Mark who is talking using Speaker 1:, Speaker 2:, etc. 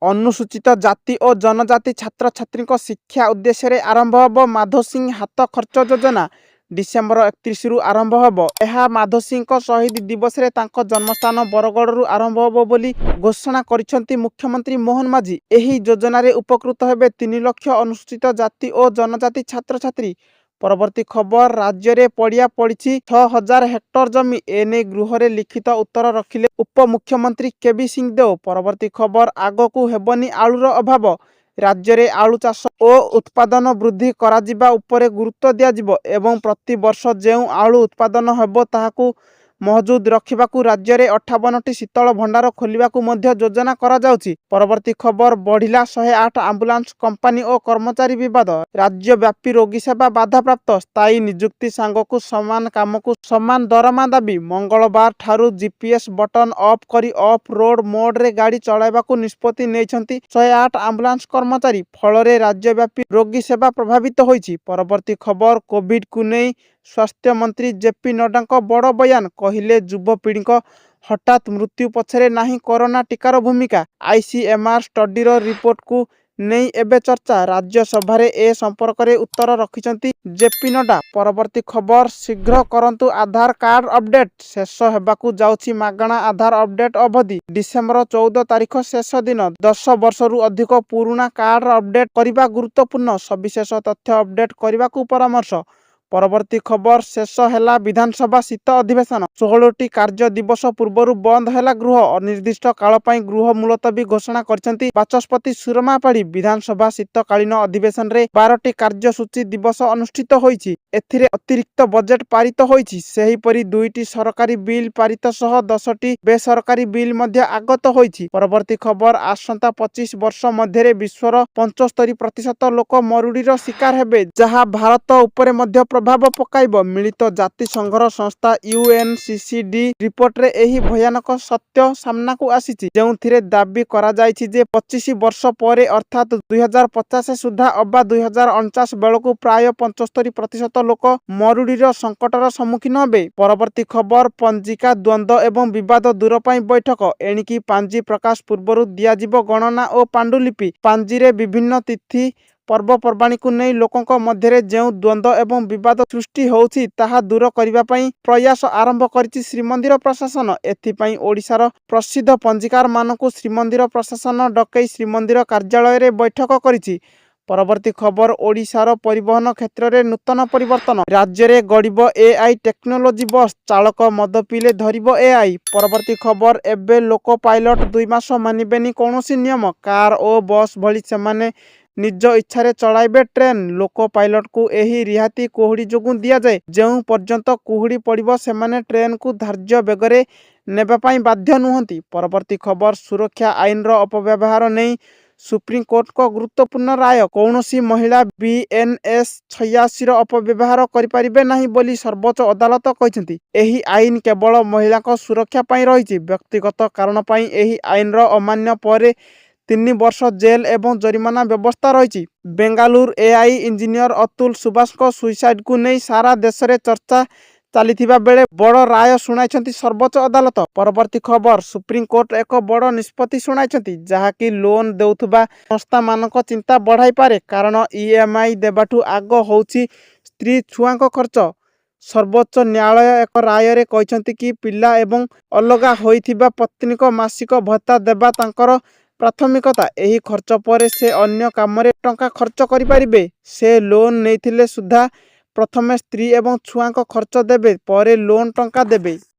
Speaker 1: ଅନୁସୂଚିତ ଜାତି ଓ ଜନଜାତି ଛାତ୍ରଛାତ୍ରୀଙ୍କ ଶିକ୍ଷା ଉଦ୍ଦେଶ୍ୟରେ ଆରମ୍ଭ ହେବ ମାଧୋସିଂ ହାତ ଖର୍ଚ୍ଚ ଯୋଜନା। ଡିସେମ୍ବର 31ରୁ ଆରମ୍ଭ ହେବ। ଏହା ମାଧୋସିଂଙ୍କ ଶହୀଦ ଦିବସରେ ତାଙ୍କ ଜନ୍ମସ୍ଥାନ ବରଗଡ଼ରୁ ଆରମ୍ଭ ହେବ ବୋଲି ଘୋଷଣା କରିଛନ୍ତି ମୁଖ୍ୟମନ୍ତ୍ରୀ ମୋହନ ମାଝୀ। ଏହି ଯୋଜନାରେ ଉପକୃତ ହେବେ 3 ଲକ୍ଷ ଅନୁସୂଚିତ ଜାତି ଓ ଜନଜାତି ଛାତ୍ରଛାତ୍ରୀ। ପରବର୍ତ୍ତୀ ଖବର, ରାଜ୍ୟରେ ପଡ଼ିଆ ପଡ଼ିଛି 6,000 ହେକ୍ଟର ଜମି। ଏନେଇ ଗୃହରେ ଲିଖିତ ଉତ୍ତର ରଖିଲେ ଉପମୁଖ୍ୟମନ୍ତ୍ରୀ କେବି ସିଂହଦେଓ। ପରବର୍ତ୍ତୀ ଖବର, ଆଗକୁ ହେବନି ଆଳୁର ଅଭାବ। ରାଜ୍ୟରେ ଆଳୁ ଚାଷ ଓ ଉତ୍ପାଦନ ବୃଦ୍ଧି କରାଯିବା ଉପରେ ଗୁରୁତ୍ୱ ଦିଆଯିବ ଏବଂ ପ୍ରତି ବର୍ଷ ଯେଉଁ ଆଳୁ ଉତ୍ପାଦନ ହେବ ତାହାକୁ ମହଜୁଦ ରଖିବାକୁ ରାଜ୍ୟରେ 58ଟି ଶୀତଳ ଭଣ୍ଡାର ଖୋଲିବାକୁ ମଧ୍ୟ ଯୋଜନା କରାଯାଉଛି। ପରବର୍ତ୍ତୀ ଖବର, ବଢ଼ିଲା 108 ଆମ୍ବୁଲାନ୍ସ କମ୍ପାନୀ ଓ କର୍ମଚାରୀ ବିବାଦ। ରାଜ୍ୟବ୍ୟାପୀ ରୋଗୀ ସେବା ବାଧାପ୍ରାପ୍ତ। ସ୍ଥାୟୀ ନିଯୁକ୍ତି ସାଙ୍ଗକୁ ସମାନ କାମକୁ ସମାନ ଦରମା ଦାବି। ମଙ୍ଗଳବାର ଠାରୁ ଜିପିଏସ୍ ବଟନ ଅଫ୍ କରି ଅଫ୍ ରୋଡ୍ ମୋଡ୍ରେ ଗାଡ଼ି ଚଳାଇବାକୁ ନିଷ୍ପତ୍ତି ନେଇଛନ୍ତି 108 ଆମ୍ବୁଲାନ୍ସ କର୍ମଚାରୀ। ଫଳରେ ରାଜ୍ୟବ୍ୟାପୀ ରୋଗୀ ସେବା ପ୍ରଭାବିତ ହୋଇଛି। ପରବର୍ତ୍ତୀ ଖବର, କୋଭିଡକୁ ନେଇ ସ୍ୱାସ୍ଥ୍ୟମନ୍ତ୍ରୀ ଜେପି ନଡ୍ଡାଙ୍କ ବଡ଼ ବୟାନ। କହିଲେ, ଯୁବପିଢ଼ିଙ୍କ ହଠାତ୍ ମୃତ୍ୟୁ ପଛରେ ନାହିଁ କରୋନା ଟିକାର ଭୂମିକା। ଆଇସିଏମ୍ଆର୍ ଷ୍ଟଡିର ରିପୋର୍ଟକୁ ନେଇ ଏବେ ଚର୍ଚ୍ଚା। ରାଜ୍ୟସଭାରେ ଏ ସମ୍ପର୍କରେ ଉତ୍ତର ରଖିଛନ୍ତି ଜେପି ନଡ୍ଡା। ପରବର୍ତ୍ତୀ ଖବର, ଶୀଘ୍ର କରନ୍ତୁ ଆଧାର କାର୍ଡ ଅପଡେଟ୍। ଶେଷ ହେବାକୁ ଯାଉଛି ମାଗଣା ଆଧାର ଅପଡେଟ୍ ଅବଧି। ଡିସେମ୍ବର 14 ତାରିଖ ଶେଷ ଦିନ। 10 ବର୍ଷରୁ ଅଧିକ ପୁରୁଣା କାର୍ଡ ଅପଡେଟ୍ କରିବା ଗୁରୁତ୍ୱପୂର୍ଣ୍ଣ। ସବିଶେଷ ତଥ୍ୟ ଅପଡେଟ୍ କରିବାକୁ ପରାମର୍ଶ। ପରବର୍ତ୍ତୀ ଖବର, ଶେଷ ହେଲା ବିଧାନସଭା ଶୀତ ଅଧିବେଶନ। 16ଟି କାର୍ଯ୍ୟ ଦିବସ ପୂର୍ବରୁ ବନ୍ଦ ହେଲା ଗୃହ। ଅନିର୍ଦ୍ଦିଷ୍ଟ କାଳ ପାଇଁ ଗୃହ ମୁଲତବୀ ଘୋଷଣା କରିଛନ୍ତି ବାଚସ୍ପତି ସୁରମା ପାଢ଼ୀ। ବିଧାନସଭା ଶୀତକାଳୀନ ଅଧିବେଶନରେ 12ଟି କାର୍ଯ୍ୟସୂଚୀ ଦିବସ ଅନୁଷ୍ଠିତ ହୋଇଛି। ଏଥିରେ ଅତିରିକ୍ତ ବଜେଟ୍ ପାରିତ ହୋଇଛି। ସେହିପରି 2ଟି ସରକାରୀ ବିଲ୍ ପାରିତ ସହ 10ଟି ବେସରକାରୀ ବିଲ୍ ମଧ୍ୟ ଆଗତ ହୋଇଛି। ପରବର୍ତ୍ତୀ ଖବର, ଆସନ୍ତା 25 ବର୍ଷ ମଧ୍ୟରେ ବିଶ୍ୱର 75% ଲୋକ ମରୁଡ଼ିର ଶିକାର ହେବେ, ଯାହା ଭାରତ ଉପରେ ମଧ୍ୟ ପ୍ରଭାବ ପକାଇବ। ମିଳିତ ଜାତିସଂଘର ସଂସ୍ଥା UNCCD ରିପୋର୍ଟରେ ଏହି ଭୟାନକ ସତ୍ୟ ସାମ୍ନାକୁ ଆସିଛି, ଯେଉଁଥିରେ ଦାବି କରାଯାଇଛି ଯେ 25 ବର୍ଷ ପରେ ଅର୍ଥାତ୍ 2050 ସୁଦ୍ଧା ଅବା 2049 ବେଳକୁ ପ୍ରାୟ 75% ଲୋକ ମରୁଡ଼ିର ସଙ୍କଟର ସମ୍ମୁଖୀନ ହେବେ। ପରବର୍ତ୍ତୀ ଖବର, ପଞ୍ଜିକା ଦ୍ୱନ୍ଦ୍ୱ ଏବଂ ବିବାଦ ଦୂର ପାଇଁ ବୈଠକ। ଏଣିକି ପାଞ୍ଜି ପ୍ରକାଶ ପୂର୍ବରୁ ଦିଆଯିବ ଗଣନା ଓ ପାଣ୍ଡୁଲିପି। ପାଞ୍ଜିରେ ବିଭିନ୍ନ ତିଥି ପର୍ବପର୍ବାଣୀକୁ ନେଇ ଲୋକଙ୍କ ମଧ୍ୟରେ ଯେଉଁ ଦ୍ୱନ୍ଦ୍ୱ ଏବଂ ବିବାଦ ସୃଷ୍ଟି ହେଉଛି ତାହା ଦୂର କରିବା ପାଇଁ ପ୍ରୟାସ ଆରମ୍ଭ କରିଛି ଶ୍ରୀମନ୍ଦିର ପ୍ରଶାସନ। ଏଥିପାଇଁ ଓଡ଼ିଶାର ପ୍ରସିଦ୍ଧ ପଞ୍ଜିକାରମାନଙ୍କୁ ଶ୍ରୀମନ୍ଦିର ପ୍ରଶାସନ ଡକେଇ ଶ୍ରୀମନ୍ଦିର କାର୍ଯ୍ୟାଳୟରେ ବୈଠକ କରିଛି। ପରବର୍ତ୍ତୀ ଖବର, ଓଡ଼ିଶାର ପରିବହନ କ୍ଷେତ୍ରରେ ନୂତନ ପରିବର୍ତ୍ତନ। ରାଜ୍ୟରେ ଗଡ଼ିବ AI ଟେକ୍ନୋଲୋଜି ବସ୍। ଚାଳକ ମଦ ପିଇଲେ ଧରିବ AI। ପରବର୍ତ୍ତୀ ଖବର, ଏବେ ଲୋକ ପାଇଲଟ 2 ମାସ ମାନିବେନି କୌଣସି ନିୟମ। କାର୍ ଓ ବସ୍ ଭଳି ସେମାନେ ନିଜ ଇଚ୍ଛାରେ ଚଳାଇବେ ଟ୍ରେନ୍। ଲୋକ ପାଇଲଟକୁ ଏହି ରିହାତି କୁହୁଡ଼ି ଯୋଗୁଁ ଦିଆଯାଏ। ଯେଉଁ ପର୍ଯ୍ୟନ୍ତ କୁହୁଡ଼ି ପଡ଼ିବ ସେମାନେ ଟ୍ରେନ୍କୁ ଧାର୍ଯ୍ୟ ବେଗରେ ନେବା ପାଇଁ ବାଧ୍ୟ ନୁହନ୍ତି। ପରବର୍ତ୍ତୀ ଖବର, ସୁରକ୍ଷା ଆଇନର ଅପବ୍ୟବହାର ନେଇ ସୁପ୍ରିମକୋର୍ଟଙ୍କ ଗୁରୁତ୍ୱପୂର୍ଣ୍ଣ ରାୟ। କୌଣସି ମହିଳା BNS 86ର ଅପବ୍ୟବହାର କରିପାରିବେ ନାହିଁ ବୋଲି ସର୍ବୋଚ୍ଚ ଅଦାଲତ କହିଛନ୍ତି। ଏହି ଆଇନ କେବଳ ମହିଳାଙ୍କ ସୁରକ୍ଷା ପାଇଁ ରହିଛି। ବ୍ୟକ୍ତିଗତ କାରଣ ପାଇଁ ଏହି ଆଇନର ଅମାନ୍ୟ ପରେ 3 ବର୍ଷ ଜେଲ୍ ଏବଂ ଜରିମାନା ବ୍ୟବସ୍ଥା ରହିଛି। ବେଙ୍ଗାଲୁରୁ AI ଇଞ୍ଜିନିୟର ଅତୁଲ ସୁବାସଙ୍କ ସୁଇସାଇଡ୍କୁ ନେଇ ସାରା ଦେଶରେ ଚର୍ଚ୍ଚା ଚାଲିଥିବା ବେଳେ ବଡ଼ ରାୟ ଶୁଣାଇଛନ୍ତି ସର୍ବୋଚ୍ଚ ଅଦାଲତ। ପରବର୍ତ୍ତୀ ଖବର, ସୁପ୍ରିମକୋର୍ଟ ଏକ ବଡ଼ ନିଷ୍ପତ୍ତି ଶୁଣାଇଛନ୍ତି, ଯାହାକି ଲୋନ୍ ଦେଉଥିବା ସଂସ୍ଥାମାନଙ୍କ ଚିନ୍ତା ବଢ଼ାଇପାରେ। କାରଣ EMI ଦେବାଠୁ ଆଗ ହେଉଛି ସ୍ତ୍ରୀ ଛୁଆଙ୍କ ଖର୍ଚ୍ଚ। ସର୍ବୋଚ୍ଚ ନ୍ୟାୟାଳୟ ଏକ ରାୟରେ କହିଛନ୍ତି କି ପିଲା ଏବଂ ଅଲଗା ହୋଇଥିବା ପତ୍ନୀଙ୍କ ମାସିକ ଭତ୍ତା ଦେବା ତାଙ୍କର ପ୍ରାଥମିକତା। ଏହି ଖର୍ଚ୍ଚ ପରେ ସେ ଅନ୍ୟ କାମରେ ଟଙ୍କା ଖର୍ଚ୍ଚ କରିପାରିବେ। ସେ ଲୋନ୍ ନେଇଥିଲେ ସୁଦ୍ଧା ପ୍ରଥମେ ସ୍ତ୍ରୀ ଏବଂ ଛୁଆଙ୍କ ଖର୍ଚ୍ଚ ଦେବେ, ପରେ ଲୋନ୍ ଟଙ୍କା ଦେବେ।